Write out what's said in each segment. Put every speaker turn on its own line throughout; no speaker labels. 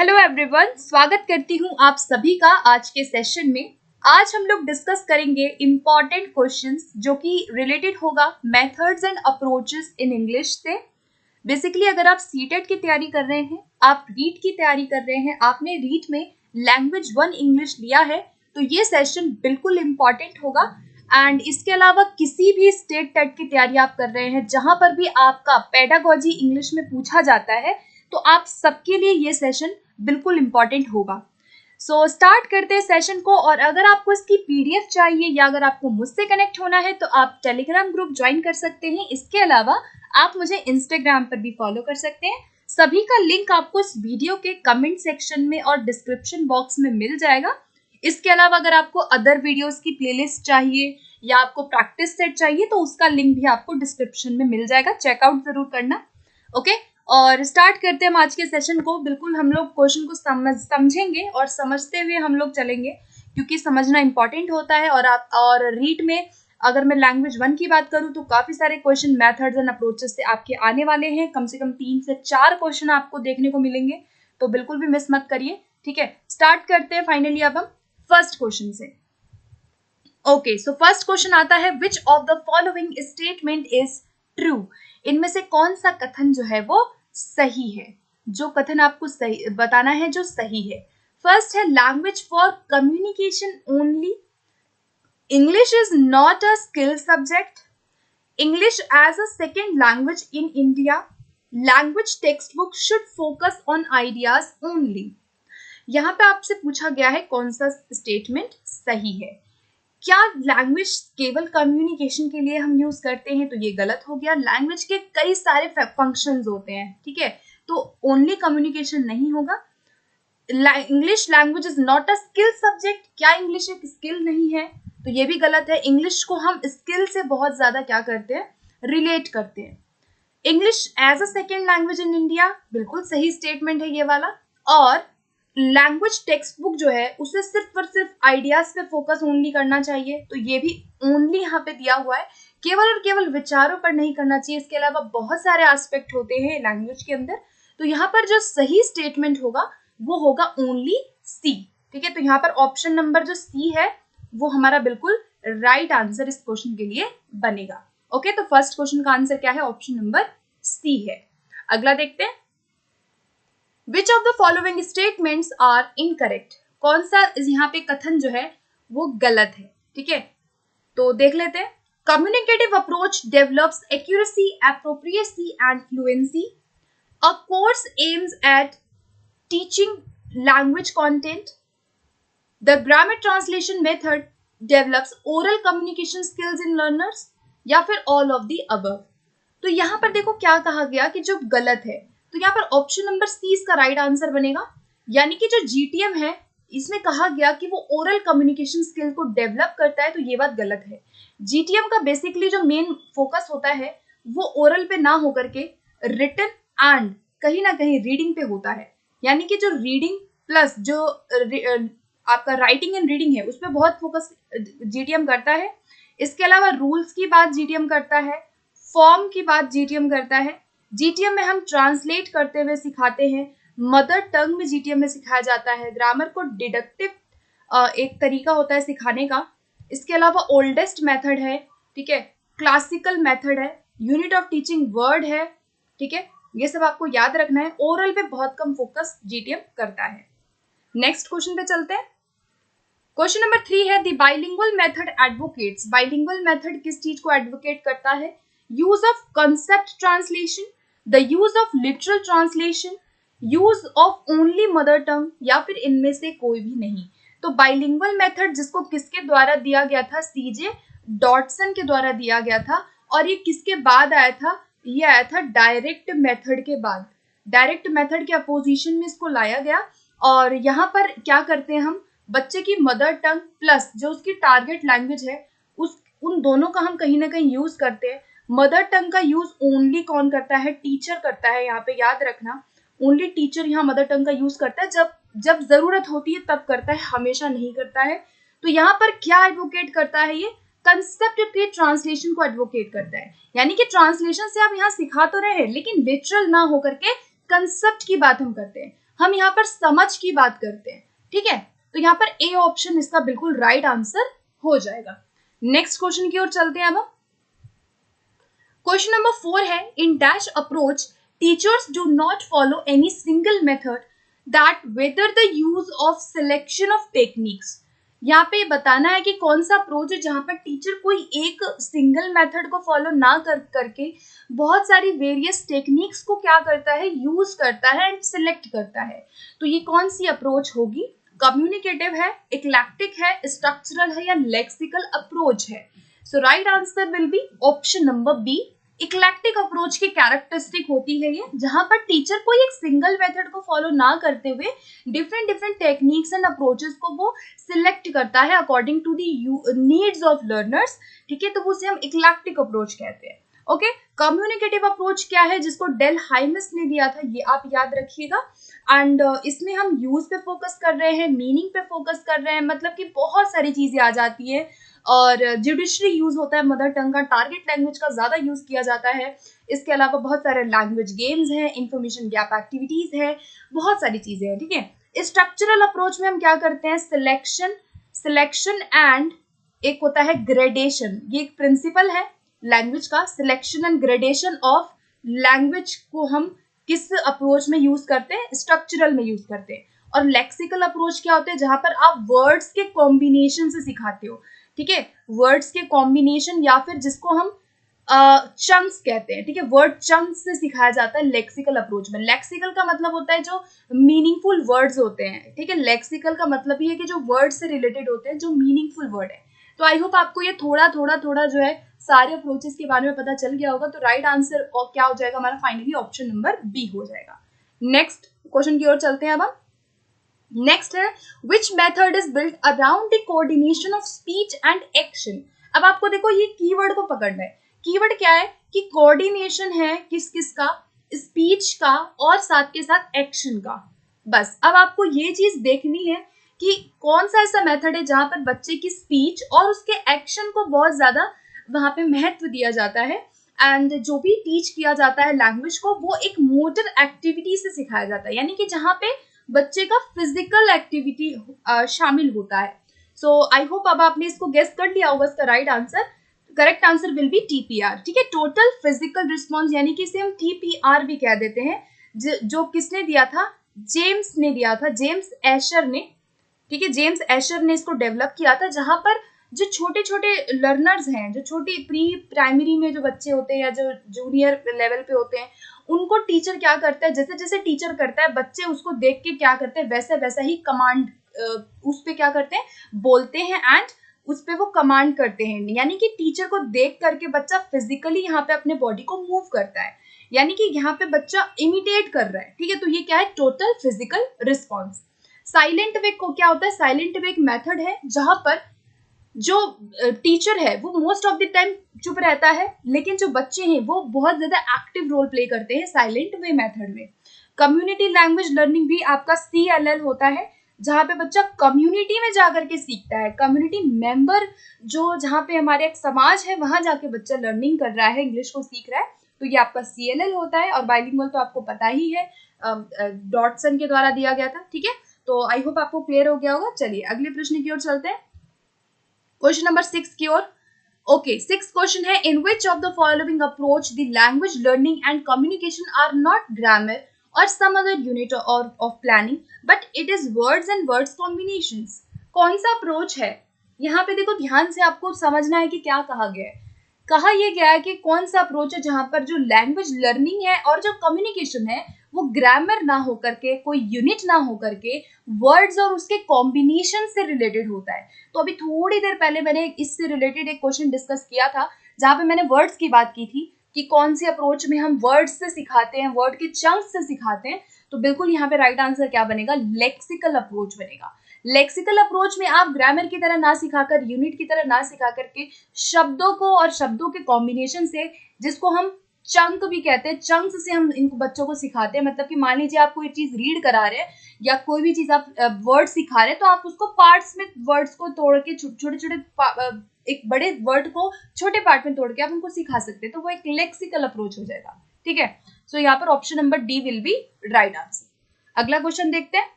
Hello everyone, स्वागत करती हूँ आप सभी का आज के सेशन में। आज हम लोग डिस्कस करेंगे इम्पॉर्टेंट क्वेश्चंस जो कि रिलेटेड होगा methods and approaches in English से। बेसिकली अगर आप सीटेट की तैयारी कर रहे हैं, आप रीट की तैयारी कर रहे हैं, आपने रीट में लैंग्वेज 1 इंग्लिश लिया है, तो ये सेशन बिल्कुल इम्पॉर्टेंट होगा। एंड इसके अलावा किसी भी स्टेट टेट की तैयारी आप कर रहे हैं जहां पर भी आपका पेडागोजी इंग्लिश में पूछा जाता है, तो आप सबके लिए ये सेशन बिल्कुल इम्पॉर्टेंट होगा। सो स्टार्ट करते हैं सेशन को। और अगर आपको इसकी पीडीएफ चाहिए या अगर आपको मुझसे कनेक्ट होना है तो आप टेलीग्राम ग्रुप ज्वाइन कर सकते हैं। इसके अलावा आप मुझे इंस्टाग्राम पर भी फॉलो कर सकते हैं। सभी का लिंक आपको इस वीडियो के कमेंट सेक्शन में और डिस्क्रिप्शन बॉक्स में मिल जाएगा। इसके अलावा अगर आपको अदर वीडियोस की प्लेलिस्ट चाहिए या आपको प्रैक्टिस सेट चाहिए तो उसका लिंक भी आपको डिस्क्रिप्शन में मिल जाएगा, चेकआउट जरूर करना। ओके, और स्टार्ट करते हैं हम आज के सेशन को। बिल्कुल हम लोग क्वेश्चन को समझेंगे और समझते हुए हम लोग चलेंगे, क्योंकि समझना इंपॉर्टेंट होता है। और रीट में अगर मैं लैंग्वेज 1 की बात करूं तो काफी सारे क्वेश्चन मेथड्स एंड अप्रोचेस से आपके आने वाले हैं। कम से कम 3 से 4 क्वेश्चन आपको देखने को मिलेंगे, तो बिल्कुल भी मिस मत करिए। ठीक है, स्टार्ट करते हैं फाइनली अब हम फर्स्ट क्वेश्चन से। ओके, सो फर्स्ट क्वेश्चन आता है, विच of the following statement is true? इनमें से कौन सा कथन जो है वो सही है? जो कथन आपको सही बताना है जो सही है। फर्स्ट है, language for communication only, English is not a skill subject, English as a second language in India, language text book should focus on ideas only. यहाँ पे आपसे पूछा गया है कौन सा स्टेटमेंट सही है। क्या लैंग्वेज केवल कम्युनिकेशन के लिए हम यूज करते हैं? तो ये गलत हो गया। लैंग्वेज के कई सारे फंक्शंस होते हैं, ठीक है, तो ओनली कम्युनिकेशन नहीं होगा। English language is not a skill subject, क्या इंग्लिश एक स्किल नहीं है? तो ये भी गलत है। इंग्लिश को हम स्किल से बहुत ज्यादा क्या करते हैं, रिलेट करते हैं। English as a second language in India, बिल्कुल सही स्टेटमेंट है ये वाला। और लैंग्वेज टेक्स्ट बुक जो है उसे सिर्फ और सिर्फ आइडियाज पे फोकस ओनली करना चाहिए, तो ये भी ओनली यहाँ पे दिया हुआ है। केवल और केवल विचारों पर नहीं करना चाहिए। इसके अलावा बहुत सारे एस्पेक्ट होते हैं लैंग्वेज के अंदर, तो यहाँ पर जो सही स्टेटमेंट होगा वो होगा ओनली सी। ठीक है, तो यहाँ पर ऑप्शन नंबर जो सी है वो हमारा बिल्कुल राइट आंसर इस क्वेश्चन के लिए बनेगा। ओके, तो फर्स्ट क्वेश्चन का आंसर क्या है? ऑप्शन नंबर सी है। अगला देखते हैं, Which of the following statements are incorrect? कौन सा यहाँ पे कथन जो है वो गलत है? ठीक है, तो देख लेते हैं। Communicative approach develops accuracy, appropriacy and fluency. A course aims at teaching language content. The grammar translation method develops oral communication skills in learners. या फिर all of the above. तो यहाँ पर देखो क्या कहा गया कि जो गलत है, तो यहाँ पर ऑप्शन नंबर सी इसका राइट आंसर बनेगा। यानी कि जो जीटीएम है इसमें कहा गया कि वो ओरल कम्युनिकेशन स्किल को डेवलप करता है, तो ये बात गलत है। जीटीएम का बेसिकली जो मेन फोकस होता है वो ओरल पे ना होकर के रिटन एंड कहीं ना कहीं रीडिंग पे होता है। यानी कि जो रीडिंग प्लस जो आपका राइटिंग एंड रीडिंग है उस पर बहुत फोकस जीटीएम करता है। इसके अलावा रूल्स की बात जीटीएम करता है, फॉर्म की बात जीटीएम करता है। जीटीएम में हम ट्रांसलेट करते हुए सिखाते हैं, मदर टंग में जीटीएम में सिखाया जाता है। ग्रामर को डिडक्टिव एक तरीका होता है सिखाने का। इसके अलावा ओल्डेस्ट मेथड है, ठीक है, क्लासिकल मेथड है, यूनिट ऑफ टीचिंग वर्ड है। ठीक है, ये सब आपको याद रखना है। ओरल पे बहुत कम फोकस जीटीएम करता है। नेक्स्ट क्वेश्चन पे चलते हैं। क्वेश्चन नंबर 3 है, the bilingual method advocates. Bilingual method किस चीज को एडवोकेट करता है? Use of concept translation, the use of literal translation, use of only mother tongue, या फिर इनमें से कोई भी नहीं। तो बाइलिंगुअल मेथड जिसको किसके द्वारा दिया गया था? सीजे डॉटसन के द्वारा दिया गया था। और ये किसके बाद आया था? ये आया था डायरेक्ट मेथड के बाद। डायरेक्ट मेथड के अपोजिशन में इसको लाया गया। और यहाँ पर क्या करते हैं हम, बच्चे की मदर टंग प्लस जो उसकी टारगेट लैंग्वेज है उन दोनों का हम कहीं ना कहीं यूज करते हैं। मदर टंग का यूज ओनली कौन करता है? टीचर करता है। यहाँ पे याद रखना, ओनली टीचर यहाँ मदर टंग का यूज करता है। जब जरूरत होती है तब करता है, हमेशा नहीं करता है। तो यहाँ पर क्या एडवोकेट करता है? ये कंसेप्ट के ट्रांसलेशन को एडवोकेट करता है। यानी कि ट्रांसलेशन से आप यहाँ सिखा तो रहे हैं लेकिन लिटरल ना होकर के कंसेप्ट की बात हम करते हैं। हम यहाँ पर समझ की बात करते हैं, ठीक है। तो यहाँ पर ए ऑप्शन इसका बिल्कुल राइट आंसर हो जाएगा। नेक्स्ट क्वेश्चन की ओर चलते हैं अब। क्वेश्चन नंबर 4 है, in dash approach teachers do not follow any single method that whether the use of selection of techniques. यहाँ पे बताना है कि कौन सा अप्रोच है जहां पर टीचर कोई एक सिंगल मेथड को फॉलो ना करके बहुत सारी वेरियस टेक्निक्स को क्या करता है, यूज करता है एंड सिलेक्ट करता है। तो ये कौन सी अप्रोच होगी? कम्युनिकेटिव है, इक्लेक्टिक है, स्ट्रक्चरल है या लेक्सिकल अप्रोच है? So right answer will be option number B. Eclectic approach की कैरेक्टरिस्टिक होती है ये, जहां पर टीचर कोई एक सिंगल मेथड को फॉलो ना करते हुए different different techniques and approaches को वो सिलेक्ट करता है according to the needs of learners, ठीक है। तो उसे हम इक्लेक्टिक अप्रोच कहते हैं। ओके, कम्युनिकेटिव अप्रोच क्या है, जिसको डेल हाइमस ने दिया था, ये आप याद रखिएगा। एंड इसमें हम यूज पे फोकस कर रहे हैं, मीनिंग पे फोकस कर रहे हैं, मतलब कि बहुत सारी चीजें आ जाती है। और जुडिशरी यूज होता है मदर टंग का, टारगेट लैंग्वेज का ज्यादा यूज किया जाता है। इसके अलावा बहुत सारे लैंग्वेज गेम्स हैं, इंफॉर्मेशन गैप एक्टिविटीज है, बहुत सारी चीजें हैं, ठीक है। स्ट्रक्चरल अप्रोच में हम क्या करते हैं, सिलेक्शन एंड एक होता है ग्रेडेशन। ये एक प्रिंसिपल है लैंग्वेज का, selection and gradation of language को हम किस अप्रोच में यूज करते हैं, स्ट्रक्चरल में यूज करते हैं। और लेक्सिकल अप्रोच क्या होता है, जहां पर आप वर्ड्स के कॉम्बिनेशन से सिखाते हो, ठीक है, वर्ड्स के कॉम्बिनेशन या फिर जिसको हम चंक्स कहते हैं, ठीक है, वर्ड चंक्स से सिखाया जाता है लेक्सिकल अप्रोच में। लेक्सिकल का मतलब होता है जो मीनिंगफुल वर्ड्स होते हैं, ठीक है। लेक्सिकल का मतलब ये है कि जो वर्ड से रिलेटेड होते हैं, जो मीनिंगफुल वर्ड है। तो आई होप आपको ये थोड़ा जो है सारे अप्रोचेस के बारे में पता चल गया होगा। तो राइट आंसर और क्या हो जाएगा हमारा, फाइनली ऑप्शन नंबर बी हो जाएगा। नेक्स्ट क्वेश्चन की ओर चलते हैं अब हम। नेक्स्ट है, which method is built around the coordination of speech and action. अब आपको देखो ये कीवर्ड को पकड़ना है। कीवर्ड क्या है कि कोऑर्डिनेशन है किस किस का, स्पीच का और साथ के साथ एक्शन का। बस अब आपको ये चीज देखनी है कि कौन सा ऐसा मेथड है जहां पर बच्चे की स्पीच और उसके एक्शन को बहुत ज्यादा वहां पे महत्व दिया जाता है। एंड जो भी टीच किया जाता है लैंग्वेज को, वो एक मोटर एक्टिविटी से सिखाया जाता है, यानी कि जहाँ पे बच्चे का फिजिकल एक्टिविटी शामिल होता है। सो आई होप अब आपने इसको गेस कर लिया होगा इसका right answer. Correct answer will B TPR, ठीक है, टोटल फिजिकल रिस्पॉन्स, यानी कि इसे हम टीपीआर भी कह देते हैं। जो किसने दिया था, जेम्स ने दिया था, जेम्स एशर ने, ठीक है, जेम्स एशर ने इसको डेवलप किया था। जहां पर जो छोटे छोटे लर्नर्स हैं, जो छोटे प्री प्राइमरी में जो बच्चे होते हैं या जो जूनियर लेवल पे होते हैं, उनको टीचर क्या करता है, जैसे जैसे टीचर करता है बच्चे उसको देख के क्या करते हैं, वैसा वैसा ही कमांड उस पे क्या करते हैं, बोलते हैं एंड उस पे वो कमांड करते हैं। यानी कि टीचर को देख करके बच्चा फिजिकली यहाँ पे अपने बॉडी को मूव करता है, यानी कि यहाँ पे बच्चा इमिटेट कर रहा है, ठीक है। तो ये क्या है, टोटल फिजिकल रिस्पॉन्स। साइलेंट वेक को क्या होता है, साइलेंट वेक मेथड है जहां पर जो टीचर है वो मोस्ट ऑफ द टाइम चुप रहता है, लेकिन जो बच्चे हैं वो बहुत ज्यादा एक्टिव रोल प्ले करते हैं साइलेंट वे मेथड में। कम्युनिटी लैंग्वेज लर्निंग भी आपका CLL होता है, जहाँ पे बच्चा कम्युनिटी में जाकर के सीखता है, कम्युनिटी मेंबर, जो जहाँ पे हमारे एक समाज है वहां जाके बच्चा लर्निंग कर रहा है, इंग्लिश को सीख रहा है। तो ये आपका CLL होता है। और बाइलिंगुअल तो आपको पता ही है, डॉटसन के द्वारा दिया गया था, ठीक है। तो आई होप आपको क्लियर हो गया होगा। चलिए अगले प्रश्न की ओर चलते हैं, क्वेश्चन नंबर 6 की ओर। ओके, 6 क्वेश्चन है, in which of the following approach the language learning and communication are not grammar or some other unit of planning but it is words and words combinations. कौन सा approach है, यहाँ पे देखो ध्यान से आपको समझना है कि क्या कहा गया है। कहा यह गया है कि कौन सा अप्रोच है जहां पर जो लैंग्वेज लर्निंग है और जो कम्युनिकेशन है वो ग्रामर ना होकर के, कोई यूनिट ना होकर के, वर्ड्स और उसके कॉम्बिनेशन से रिलेटेड होता है। तो अभी थोड़ी देर पहले मैंने इससे रिलेटेड एक क्वेश्चन डिस्कस किया था, जहां पे मैंने वर्ड्स की बात की थी कि कौन सी अप्रोच में हम वर्ड्स से सिखाते हैं, वर्ड के चंक्स से सिखाते हैं। तो बिल्कुल यहाँ पे राइट आंसर क्या बनेगा, लेक्सिकल अप्रोच बनेगा। लेक्सिकल अप्रोच में आप ग्रामर की तरह ना सिखाकर, यूनिट की तरह ना सिखा करके, शब्दों को और शब्दों के कॉम्बिनेशन से, जिसको हम चंक भी कहते हैं, चंक्स से हम इनको बच्चों को सिखाते हैं। मतलब कि मान लीजिए आप कोई चीज रीड करा रहे हैं या कोई भी चीज आप वर्ड सिखा रहे हैं, तो आप उसको पार्ट्स में वर्ड्स को तोड़ के, छोटे छोटे एक बड़े वर्ड को छोटे पार्ट में तोड़ के आप उनको सिखा सकते हैं। तो वो एक लेक्सिकल अप्रोच हो जाएगा, ठीक है। सो यहाँ पर option number D will be right answer. अगला क्वेश्चन देखते हैं।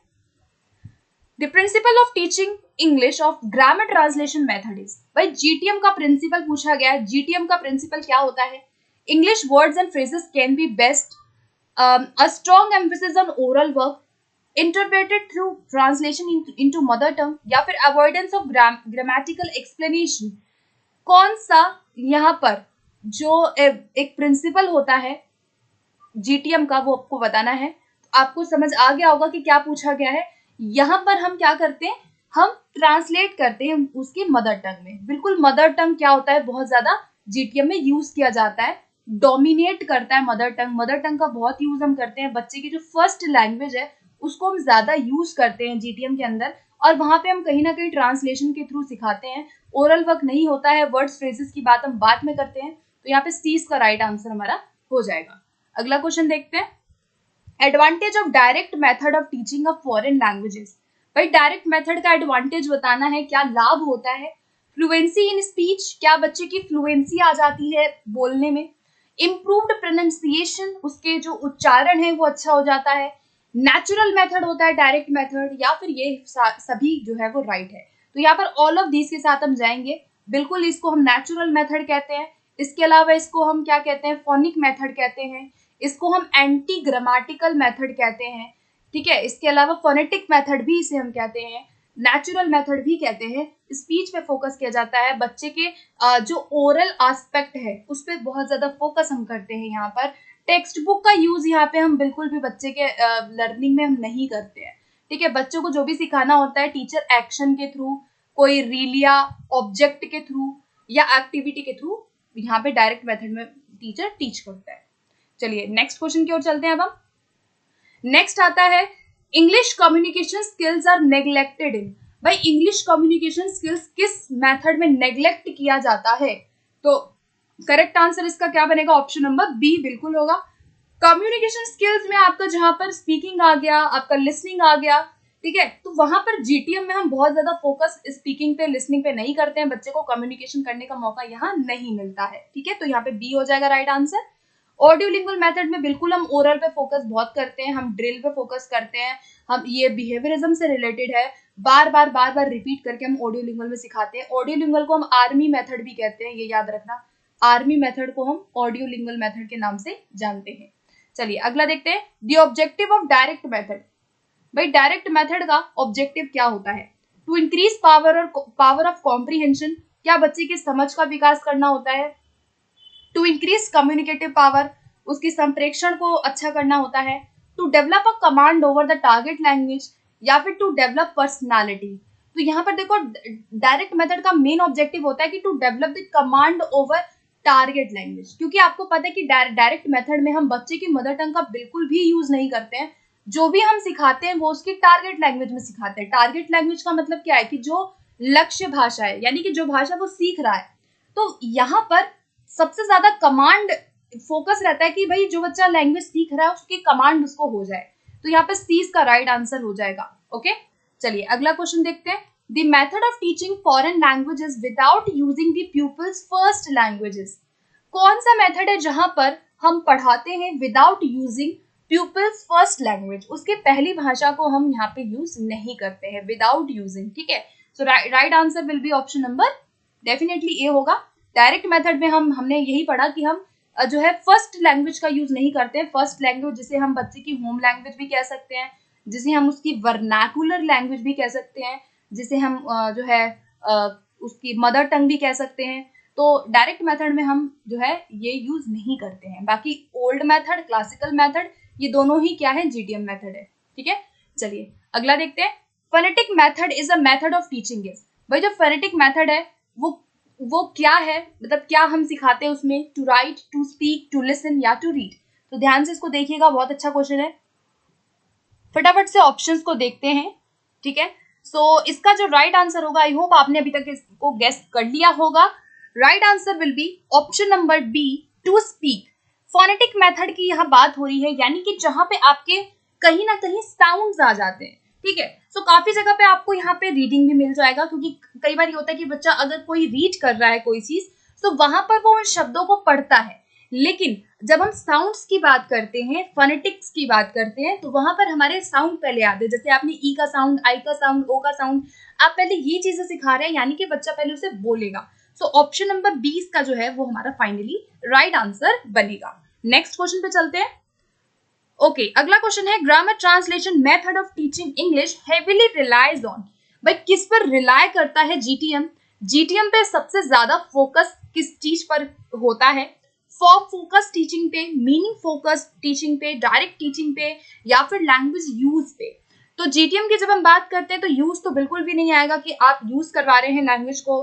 The principle of teaching English of grammar translation method is. भाई जीटीएम का प्रिंसिपल पूछा गया है। जीटीएम का प्रिंसिपल क्या होता है? English words and phrases can be best, a strong emphasis on oral work, interpreted through translation into mother tongue, या फिर avoidance of grammatical explanation। कौन सा यहाँ पर जो एक प्रिंसिपल होता है जीटीएम का वो आपको बताना है। आपको समझ आ गया होगा कि क्या पूछा गया है। यहाँ पर हम क्या करते हैं, हम ट्रांसलेट करते हैं उसकी मदर टंग में। बिल्कुल मदर टंग क्या होता है, बहुत ज्यादा जीटीएम में यूज किया जाता है, डोमिनेट करता है मदर टंग। मदर टंग का बहुत यूज हम करते हैं, बच्चे की जो फर्स्ट लैंग्वेज है उसको हम ज्यादा यूज करते हैं जीटीएम के अंदर, और वहां पे हम कहीं ना कहीं ट्रांसलेशन के थ्रू सिखाते हैं। ओरल वर्क नहीं होता है, वर्ड्स फ्रेजेस की बात हम बाद में करते हैं। तो यहाँ पे सी इसका राइट आंसर हमारा हो जाएगा। अगला क्वेश्चन देखते हैं। Advantage of direct method of teaching of foreign languages. भाई डायरेक्ट मेथड का एडवांटेज बताना है, क्या लाभ होता है। फ्लुएंसी इन स्पीच, क्या बच्चे की फ्लुएंसी आ जाती है बोलने में। इम्प्रूव्ड प्रोनाउंसिएशन, उसके जो उच्चारण है वो अच्छा हो जाता है। नेचुरल मेथड होता है डायरेक्ट मेथड, या फिर ये सभी जो है वो राइट है। तो यहाँ पर ऑल ऑफ दीज के साथ हम जाएंगे। बिल्कुल इसको हम नेचुरल मेथड कहते हैं। इसके अलावा इसको हम क्या कहते हैं, फोनिक मेथड कहते हैं। इसको हम एंटी ग्रामेटिकल मेथड कहते हैं, ठीक है। इसके अलावा फोनेटिक मेथड भी इसे हम कहते हैं, नेचुरल मेथड भी कहते हैं। स्पीच पे फोकस किया जाता है, बच्चे के जो ओरल एस्पेक्ट है उस पर बहुत ज्यादा फोकस हम करते हैं यहाँ पर। टेक्स्ट बुक का यूज यहाँ पे हम बिल्कुल भी बच्चे के लर्निंग में हम नहीं करते हैं, ठीक है। बच्चों को जो भी सिखाना होता है टीचर एक्शन के थ्रू, कोई रील या ऑब्जेक्ट के थ्रू या एक्टिविटी के थ्रू, यहाँ पे डायरेक्ट मेथड में टीचर टीच करता है। चलिए नेक्स्ट क्वेश्चन की ओर चलते हैं। अब हम नेक्स्ट आता है, English communication skills are neglected in. भाई इंग्लिश कम्युनिकेशन स्किल्स किस मेथड में नेग्लेक्ट किया जाता है? तो करेक्ट आंसर इसका क्या बनेगा, ऑप्शन नंबर बी बिल्कुल होगा। कम्युनिकेशन स्किल्स में आपका जहां पर स्पीकिंग आ गया, आपका लिसनिंग आ गया, ठीक है, तो वहां पर जीटीएम में हम बहुत ज्यादा फोकस स्पीकिंग पे लिसनिंग पे नहीं करते हैं। बच्चे को कम्युनिकेशन करने का मौका यहाँ नहीं मिलता है, ठीक है। तो यहाँ पे बी हो जाएगा राइट आंसर। ऑडियोलिंगुअल मेथड में बिल्कुल हम ओरल पे फोकस बहुत करते हैं, हम ड्रिल पे फोकस करते हैं, हम ये बिहेवियरिज्म से रिलेटेड है, बार बार रिपीट करके हम ऑडियोलिंगुअल में सिखाते हैं। ऑडियोलिंगुअल को हम आर्मी मेथड भी कहते हैं, ये याद रखना। आर्मी मेथड को हम ऑडियोलिंगुअल मेथड के नाम से जानते हैं। चलिए अगला देखते हैं, the objective of direct method. भाई डायरेक्ट मेथड का ऑब्जेक्टिव क्या होता है? To increase power of comprehension, क्या बच्चे की समझ का विकास करना होता है। टू इंक्रीज कम्युनिकेटिव पावर, उसकी संप्रेषण को अच्छा करना होता है। To develop a command over the target language, या फिर टू डेवलप पर्सनालिटी। तो यहाँ पर देखो डायरेक्ट मेथड का मेन ऑब्जेक्टिव होता है कि to develop the command over target language, क्योंकि आपको पता है कि डायरेक्ट मेथड में हम बच्चे की मदर टंग का बिल्कुल भी यूज नहीं करते हैं। जो भी हम सिखाते हैं वो उसकी टारगेट लैंग्वेज में सिखाते हैं। टारगेट लैंग्वेज का मतलब क्या है कि जो लक्ष्य भाषा है, यानी कि जो भाषा वो सीख रहा है। तो यहाँ पर सबसे ज्यादा कमांड फोकस रहता है कि भाई जो बच्चा लैंग्वेज सीख रहा है उसकी कमांड उसको हो जाए। तो यहाँ पे सी इसका राइट आंसर हो जाएगा। ओके चलिए अगला क्वेश्चन देखते हैं। The method of teaching foreign languages without using the people's first languages. कौन सा मेथड है जहां पर हम पढ़ाते हैं without using people's first language, उसके पहली भाषा को हम यहाँ पे यूज नहीं करते हैं, विदाउट यूजिंग, ठीक है। So right answer will be option number definitely A होगा। डायरेक्ट मेथड में हमने यही पढ़ा कि हम जो है फर्स्ट लैंग्वेज का यूज नहीं करते हैं। फर्स्ट लैंग्वेज जिसे हम बच्चे की होम लैंग्वेज भी कह सकते हैं, जिसे हम उसकी वर्नाकुलर लैंग्वेज भी कह सकते हैं, जिसे हम जो है उसकी मदर टंग भी कह सकते हैं। तो डायरेक्ट मेथड में हम जो है ये यूज नहीं करते हैं। बाकी ओल्ड मेथड, क्लासिकल मेथड, ये दोनों ही क्या है, जीटीएम मेथड है, ठीक है। चलिए अगला देखते हैं। Phonetic method is a method of teaching is. भाई जो फोनेटिक मेथड है वो क्या है, मतलब क्या हम सिखाते हैं उसमें, to write, to speak, to listen या टू रीड। तो ध्यान से इसको देखिएगा, बहुत अच्छा क्वेश्चन है। फटाफट से ऑप्शंस को देखते हैं, ठीक है। सो इसका जो राइट आंसर होगा, आई होप आपने अभी तक इसको गेस कर लिया होगा। Right answer will be option number B, to speak. Phonetic method की यहाँ बात हो रही है, यानी कि जहां पे आपके कहीं ना कहीं साउंड्स आ जाते हैं, ठीक है। सो काफी जगह पे आपको यहाँ पे रीडिंग भी मिल जाएगा, क्योंकि कई बार ये होता है कि बच्चा अगर कोई रीड कर रहा है कोई चीज, तो वहां पर वो उन शब्दों को पढ़ता है। लेकिन जब हम साउंड्स की बात करते हैं, फोनेटिक्स की बात करते हैं, तो वहां पर हमारे साउंड पहले आते हैं। जैसे आपने ई का साउंड, आई का साउंड, ओ का साउंड, आप पहले ये चीजें सिखा रहे हैं, यानी कि बच्चा पहले उसे बोलेगा। सो ऑप्शन नंबर 20 का जो है वो हमारा फाइनली राइट आंसर बनेगा। नेक्स्ट क्वेश्चन पे चलते हैं। ओके, अगला क्वेश्चन है grammar translation method of teaching English heavily relies on. भाई किस पर रिलाय करता है जीटीएम? जीटीएम पे सबसे ज्यादा फोकस किस चीज पर होता है? फॉर्म फोकस टीचिंग पे, मीनिंग फोकस टीचिंग पे, डायरेक्ट टीचिंग पे, या फिर लैंग्वेज यूज पे? तो जीटीएम की जब हम बात करते हैं तो यूज तो बिल्कुल भी नहीं आएगा कि आप यूज करवा रहे हैं लैंग्वेज को,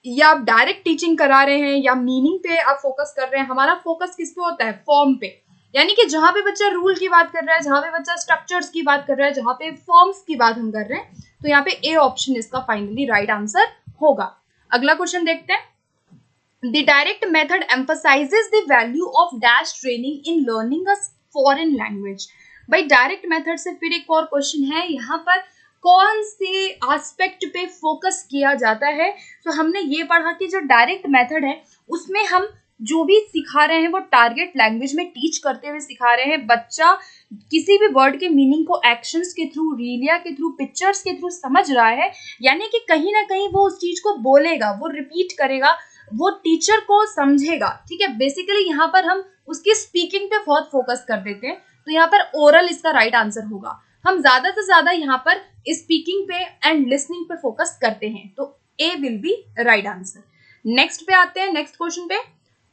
या आप डायरेक्ट टीचिंग करा रहे हैं, या मीनिंग पे आप फोकस कर रहे हैं। हमारा फोकस किस पे होता है? फॉर्म पे। यानी कि जहां पे बच्चा रूल की बात कर रहा है, जहां पे बच्चा स्ट्रक्चर्स की बात कर रहा है, जहां पे फॉर्म्स की बात हम कर रहे हैं, तो यहाँ पे ए ऑप्शन इसका फाइनली राइट आंसर होगा। अगला क्वेश्चन देखते हैं। The direct method emphasizes the value of dash training in learning a foreign language. भाई डायरेक्ट मेथड से फिर एक और क्वेश्चन है, यहाँ पर कौन से एस्पेक्ट पे फोकस किया जाता है? तो हमने ये पढ़ा कि जो डायरेक्ट मेथड है उसमें हम जो भी सिखा रहे हैं वो टारगेट लैंग्वेज में टीच करते हुए सिखा रहे हैं। बच्चा किसी भी वर्ड के मीनिंग को एक्शंस के थ्रू, रीलिया के थ्रू, पिक्चर्स के थ्रू समझ रहा है, यानी कि कहीं ना कहीं वो उस चीज को बोलेगा, वो रिपीट करेगा, वो टीचर को समझेगा। ठीक है, बेसिकली यहाँ पर हम उसकी स्पीकिंग पे बहुत फोकस कर देते हैं, तो यहाँ पर ओरल इसका राइट आंसर होगा। हम ज्यादा से ज्यादा यहाँ पर स्पीकिंग पे एंड लिसनिंग पे फोकस करते हैं, तो A will be right answer. Next पे आते हैं, नेक्स्ट क्वेश्चन पे।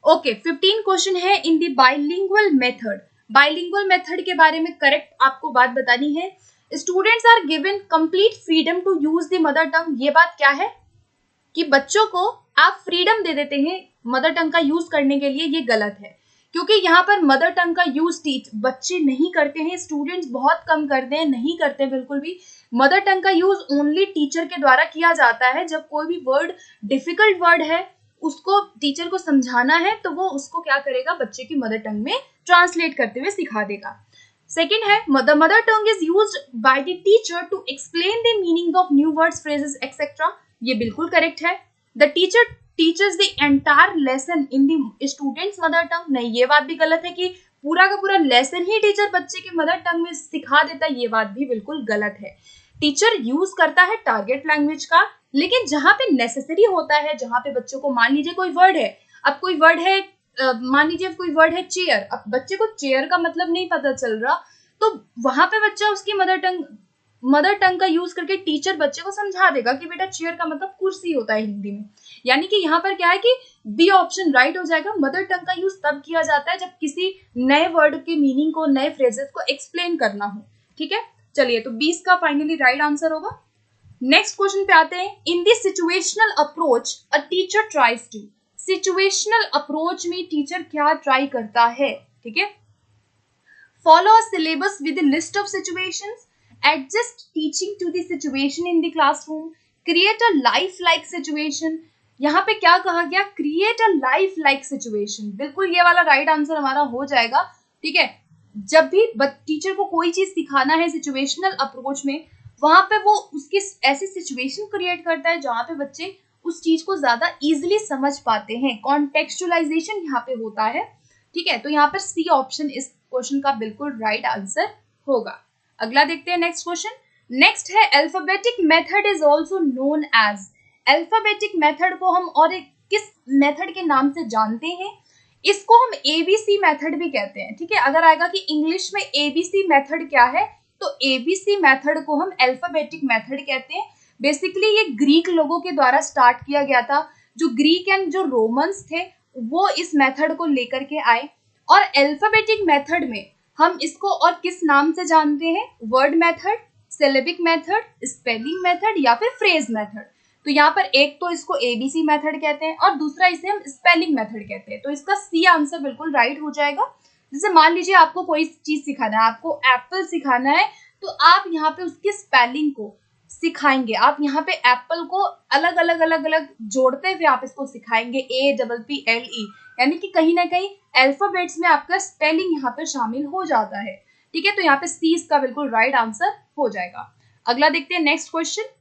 ओके, 15 क्वेश्चन है in the bilingual method. Bilingual method के बारे में करेक्ट आपको बात बतानी है। Students are given complete freedom to use the mother tongue. ये बात क्या है कि बच्चों को आप फ्रीडम दे देते हैं मदर टंग का यूज करने के लिए। ये गलत है, क्योंकि यहाँ पर मदर टंग का यूज बच्चे नहीं करते हैं, स्टूडेंट्स बहुत कम करते हैं, नहीं करते बिल्कुल भी। मदर टंग का यूज ओनली टीचर के द्वारा किया जाता है। जब कोई भी वर्ड डिफिकल्ट वर्ड है, उसको टीचर को समझाना है, तो वो उसको क्या करेगा, बच्चे की मदर टंग में ट्रांसलेट करते हुए सिखा देगा। सेकेंड है mother tongue is used by the teacher to explain the meaning of new words, phrases etcetera. ये बिल्कुल करेक्ट है। The teacher teachers the entire lesson in the students mother tongue. नहीं, ये बात भी गलत है कि पूरा का पूरा लेसन ही टीचर बच्चे के मदर टंग में सिखा देता है। ये बात भी बिल्कुल गलत है। टीचर यूज करता है टारगेट लैंग्वेज का, लेकिन जहां पे नेसेसरी होता है, जहां पे बच्चों को, मान लीजिए कोई वर्ड है, अब कोई वर्ड है, मान लीजिए कोई वर्ड है चेयर, अब बच्चे को चेयर का मतलब नहीं पता चल रहा, तो वहां पे बच्चा उसकी मदर टंग का यूज करके टीचर बच्चे को समझा देगा कि बेटा चेयर का मतलब कुर्सी होता है हिंदी में। यानी कि यहाँ पर क्या है कि बी ऑप्शन राइट हो जाएगा। मदर टंग का यूज तब किया जाता है जब किसी नए वर्ड के मीनिंग को, नए फ्रेजेस को एक्सप्लेन करना हो। ठीक है, चलिए, तो 20 का फाइनली राइट आंसर होगा। नेक्स्ट क्वेश्चन पे आते हैं। In this situational approach a teacher tries to. Situational approach में टीचर क्या ट्राई करता है? ठीक है, follow a syllabus with a list of situations, adjust teaching to the situation in the classroom, create a life like situation। यहाँ पे क्या कहा गया? create a life like situation। बिल्कुल ये वाला राइट आंसर हमारा हो जाएगा। ठीक है, जब भी टीचर को कोई चीज सिखाना है सिचुएशनल अप्रोच में, वहां पे वो उसकी ऐसी सिचुएशन क्रिएट करता है जहां पे बच्चे उस चीज को ज्यादा इजिली समझ पाते हैं। कॉन्टेक्चुअलाइजेशन यहाँ पे होता है। ठीक है, तो यहाँ पर सी ऑप्शन इस क्वेश्चन का बिल्कुल राइट आंसर होगा। अगला देखते हैं, नेक्स्ट क्वेश्चन। नेक्स्ट है alphabetic method is also known as. Alphabetic method को हम और एक किस मेथड के नाम से जानते हैं? इसको हम एबीसी मेथड भी कहते हैं। ठीक है, अगर आएगा कि इंग्लिश में एबीसी मेथड क्या है, तो एबीसी मेथड को हम अल्फाबेटिक मेथड कहते हैं। बेसिकली ये ग्रीक लोगों के द्वारा स्टार्ट किया गया था। जो ग्रीक एंड जो रोमन्स थे वो इस मेथड को लेकर के आए, और अल्फाबेटिक मेथड में हम इसको और किस नाम से जानते हैं? Word method, syllabic method, spelling method, या फिर फ्रेज मेथड। तो यहाँ पर एक तो इसको एबीसी मेथड कहते हैं और दूसरा इसे हम स्पेलिंग मेथड कहते हैं। तो इसका सी आंसर बिल्कुल राइट हो जाएगा। जैसे मान लीजिए आपको कोई चीज सिखाना है, आपको एप्पल सिखाना है, तो आप यहाँ पे उसके स्पेलिंग को सिखाएंगे। आप यहाँ पे एप्पल को अलग अलग जोड़ते हुए आप इसको सिखाएंगे, APPLE, यानी कि कहीं ना कहीं अल्फाबेट्स में आपका स्पेलिंग यहाँ पे शामिल हो जाता है। ठीक है, तो यहाँ पे सी इसका बिल्कुल राइट आंसर हो जाएगा। अगला देखते हैं, नेक्स्ट क्वेश्चन।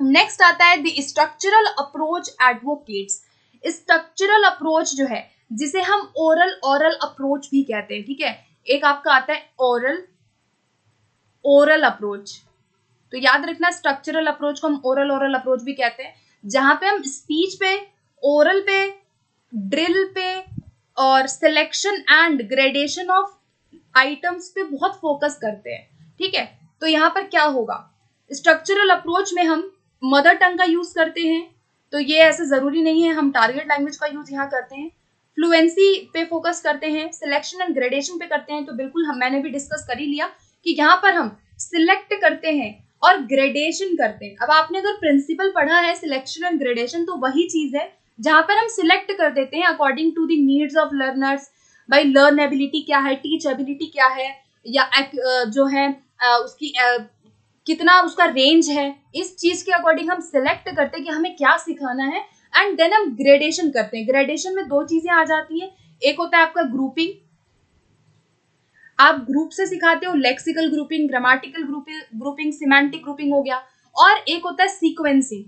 नेक्स्ट आता है the structural approach advocates. Structural approach जो है जिसे हम ओरल अप्रोच भी कहते हैं, ठीक है। एक आपका आता है ओरल अप्रोच, तो याद रखना स्ट्रक्चरल अप्रोच को हम ओरल अप्रोच भी कहते हैं, जहां पे हम स्पीच पे, ओरल पे, ड्रिल पे और selection and gradation of items पे बहुत फोकस करते हैं, ठीक है। तो यहाँ पर क्या होगा, स्ट्रक्चरल अप्रोच में हम मदर टंग का यूज करते हैं, तो ये ऐसे जरूरी नहीं है, हम टारगेट लैंग्वेज का यूज यहाँ करते हैं। फ्लुएंसी पे फोकस करते हैं, सिलेक्शन एंड ग्रेडेशन पे करते हैं, तो बिल्कुल मैंने भी डिस्कस कर ही लिया कि यहाँ पर हम सिलेक्ट करते हैं और ग्रेडेशन करते हैं। अब आपने अगर प्रिंसिपल पढ़ा है सिलेक्शन एंड ग्रेडेशन, तो वही चीज है जहां पर हम सिलेक्ट कर देते हैं according to the needs of learners, भाई लर्नेबिलिटी क्या है, टीचेबिलिटी क्या है, या जो है उसकी कितना उसका रेंज है, इस चीज के अकॉर्डिंग हम सिलेक्ट करते हैं कि हमें क्या सिखाना है, एंड देन हम ग्रेडेशन करते हैं। ग्रेडेशन में दो चीजें आ जाती हैं, एक होता है आपका ग्रुपिंग, आप ग्रुप से सिखाते हो, lexical grouping, grammatical grouping, semantic grouping हो गया, और एक होता है सीक्वेंसिंग,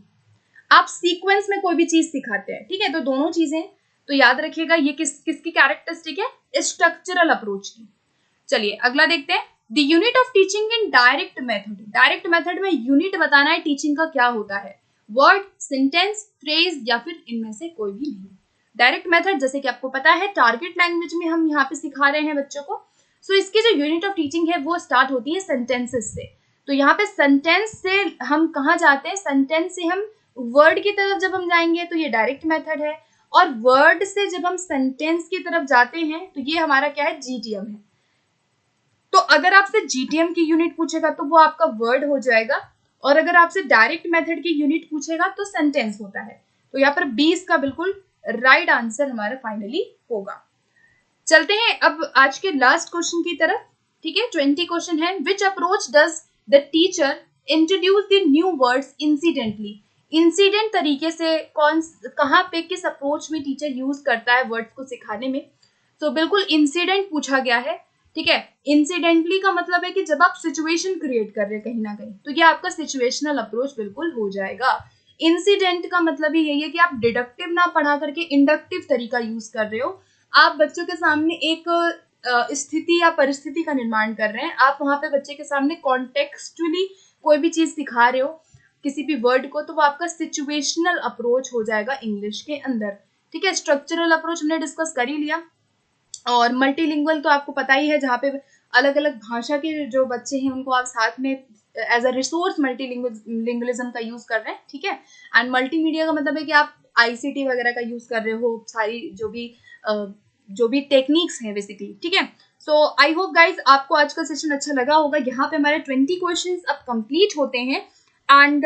आप सीक्वेंस में कोई भी चीज सिखाते हैं, ठीक है। तो दोनों चीजें तो याद रखिएगा, ये किसकी कैरेक्टरिस्टिक है, स्ट्रक्चरल अप्रोच की। चलिए अगला देखते हैं, the unit of teaching in direct method. Direct method में यूनिट बताना है टीचिंग का क्या होता है, वर्ड, सेंटेंस, फ्रेज या फिर इनमें से कोई भी नहीं। डायरेक्ट मेथड जैसे कि आपको पता है टारगेट लैंग्वेज में हम यहाँ पे सिखा रहे हैं बच्चों को, सो इसकी जो यूनिट ऑफ टीचिंग है वो स्टार्ट होती है सेंटेंसेस से। तो यहाँ पे सेंटेंस से हम कहाँ जाते हैं, सेंटेंस से हम वर्ड की तरफ जब हम जाएंगे तो ये डायरेक्ट मेथड है, और वर्ड से जब हम सेंटेंस की तरफ जाते हैं तो ये हमारा क्या है, जीटीएम है। तो अगर आपसे जीटीएम की यूनिट पूछेगा तो वो आपका वर्ड हो जाएगा, और अगर आपसे डायरेक्ट मेथड की यूनिट पूछेगा तो सेंटेंस होता है। तो यहाँ पर 20 का बिल्कुल राइट आंसर हमारा फाइनली होगा। चलते हैं अब आज के लास्ट क्वेश्चन की तरफ, ठीक है। 20 क्वेश्चन है, which approach does the teacher introduce the new words incidentally. Incident तरीके से कहाँ पे किस अप्रोच में टीचर यूज करता है वर्ड्स को सिखाने में, तो बिल्कुल इंसिडेंट पूछा गया है, ठीक है। इंसिडेंटली का मतलब है कि जब आप सिचुएशन क्रिएट कर रहे हैं कहीं ना कहीं, तो ये आपका सिचुएशनल अप्रोच बिल्कुल हो जाएगा। इंसिडेंट का मतलब ही यही है कि आप डिडक्टिव ना पढ़ा करके इंडक्टिव तरीका यूज कर रहे हो, आप बच्चों के सामने एक स्थिति या परिस्थिति का निर्माण कर रहे हैं, आप वहां पे बच्चे के सामने कॉन्टेक्सचुअली कोई भी चीज सिखा रहे हो किसी भी वर्ड को, तो वो आपका सिचुएशनल अप्रोच हो जाएगा इंग्लिश के अंदर, ठीक है। स्ट्रक्चरल अप्रोच हमने डिस्कस कर ही लिया, और मल्टीलिंगुअल तो आपको पता ही है, जहाँ पे अलग अलग भाषा के जो बच्चे हैं उनको आप साथ में एज अ रिसोर्स मल्टीलिंगुअलिज्म का यूज कर रहे हैं, ठीक है। एंड मल्टीमीडिया का मतलब है कि आप आईसीटी वगैरह का यूज कर रहे हो, सारी जो भी टेक्निक्स हैं बेसिकली, ठीक है। सो आई होप गाइज आपको आज का सेशन अच्छा लगा होगा। यहाँ पे हमारे 20 क्वेश्चंस अब कंप्लीट होते हैं, एंड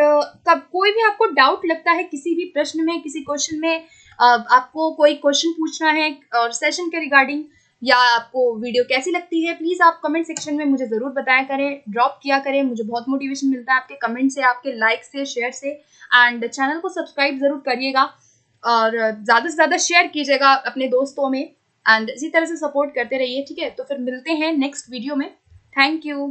कब कोई भी आपको डाउट लगता है किसी भी प्रश्न में, किसी क्वेश्चन में, आपको कोई क्वेश्चन पूछना है और सेशन के रिगार्डिंग, या आपको वीडियो कैसी लगती है, प्लीज आप कमेंट सेक्शन में मुझे जरूर बताया करें, ड्रॉप किया करें, मुझे बहुत मोटिवेशन मिलता है आपके कमेंट से, आपके लाइक से, शेयर से, एंड चैनल को सब्सक्राइब जरूर करिएगा, और ज़्यादा से ज़्यादा शेयर कीजिएगा अपने दोस्तों में, एंड इसी तरह से सपोर्ट करते रहिए, ठीक है। तो फिर मिलते हैं नेक्स्ट वीडियो में, थैंक यू।